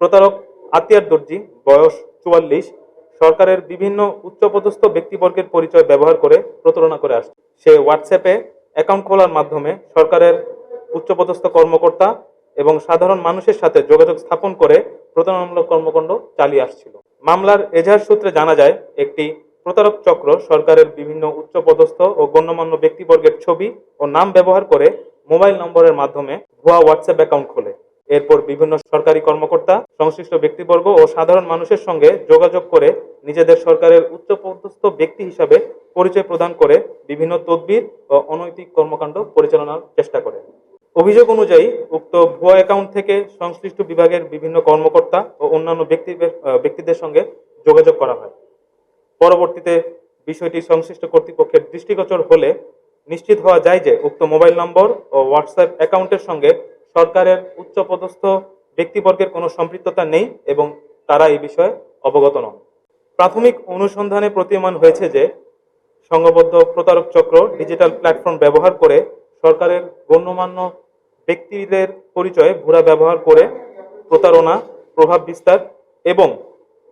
প্রতারক আতিয়ার দর্জি, বয়স ৪৪, সরকারের বিভিন্ন উচ্চপদস্থ ব্যক্তিবর্গের পরিচয় ব্যবহার করে প্রতারণা করে আসছে। সে হোয়াটসঅ্যাপে অ্যাকাউন্ট খোলার মাধ্যমে সরকারের উচ্চপদস্থ কর্মকর্তা এবং সাধারণ মানুষের সাথে যোগাযোগ স্থাপন করে প্রতারণামূলক কর্মকাণ্ড চালিয়ে আসছিল। মামলার এজাহার সূত্রে জানা যায়, একটি প্রতারক চক্র সরকারের বিভিন্ন উচ্চপদস্থ ও গণ্যমান্য ব্যক্তিবর্গের ছবি ও নাম ব্যবহার করে মোবাইল নম্বরের মাধ্যমে ভুয়া হোয়াটসঅ্যাপ অ্যাকাউন্ট খোলে। এরপর বিভিন্ন সরকারি কর্মকর্তা, সংশ্লিষ্ট ব্যক্তিবর্গ ও সাধারণ মানুষের সঙ্গে যোগাযোগ করে নিজেদের সরকারের উচ্চপদস্থ ব্যক্তি হিসাবে পরিচয় প্রদান করে বিভিন্ন তদবির ও অনৈতিক কর্মকাণ্ড পরিচালনার চেষ্টা করে। অভিযোগ অনুযায়ী উক্ত ভুয়া অ্যাকাউন্ট থেকে সংশ্লিষ্ট বিভাগের বিভিন্ন কর্মকর্তা ও অন্যান্য ব্যক্তিদের সঙ্গে যোগাযোগ করা হয়। পরবর্তীতে বিষয়টি সংশ্লিষ্ট কর্তৃপক্ষের দৃষ্টিগোচর হলে নিশ্চিত হওয়া যায় যে উক্ত মোবাইল নম্বর ও হোয়াটসঅ্যাপ অ্যাকাউন্টের সঙ্গে সরকারের উচ্চপদস্থ ব্যক্তিবর্গের কোনো সম্পৃক্ততা নেই এবং তারা এই বিষয়ে অবগত নন। প্রাথমিক অনুসন্ধানে প্রতীয়মান হয়েছে যে সংঘবদ্ধ প্রতারক চক্র ডিজিটাল প্ল্যাটফর্ম ব্যবহার করে সরকারের গণ্যমান্য ব্যক্তিদের পরিচয়ে ভুয়া ব্যবহার করে প্রতারণা, প্রভাব বিস্তার এবং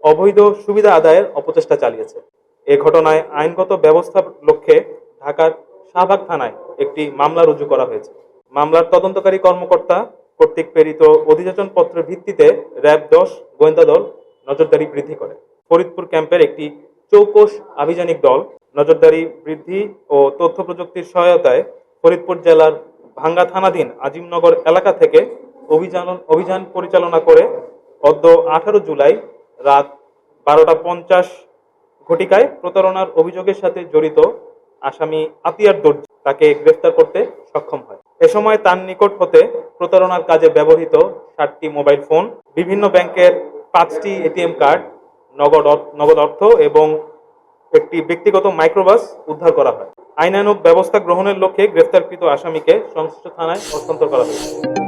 অবৈধ সুবিধা আদায়ের অপচেষ্টা চালিয়েছে। এ ঘটনায় আইনগত ব্যবস্থার লক্ষ্যে ঢাকার শাহবাগ থানায় একটি মামলা রুজু করা হয়েছে। মামলার তদন্তকারী কর্মকর্তা কর্তৃক প্রেরিত অভিযোজন পত্রের ভিত্তিতে র্যাব 10 গোয়েন্দা দল নজরদারি বৃদ্ধি করে। ফরিদপুর ক্যাম্পের একটি চৌকস আভিযানিক দল নজরদারি বৃদ্ধি ও তথ্য প্রযুক্তির সহায়তায় ফরিদপুর জেলার ভাঙ্গা থানাধীন আজিমনগর এলাকা থেকে অভিযান পরিচালনা করে অদ্য 18 জুলাই রাত 12:50 ঘটিকায় প্রতারণার অভিযোগের সাথে জড়িত আসামি আতিয়ার দর্জি তাকে গ্রেফতার করতে সক্ষম হয়। এ সময় তার নিকট হতে প্রতারণার কাজে ব্যবহৃত 7টি মোবাইল ফোন, বিভিন্ন ব্যাংকের 5টি এটিএম কার্ড, নগদ অর্থ এবং একটি ব্যক্তিগত মাইক্রোবাস উদ্ধার করা হয়। আইনানুগ ব্যবস্থা গ্রহণের লক্ষ্যে গ্রেফতারকৃত আসামিকে সংশ্লিষ্ট থানায় হস্তান্তর করা হয়েছে।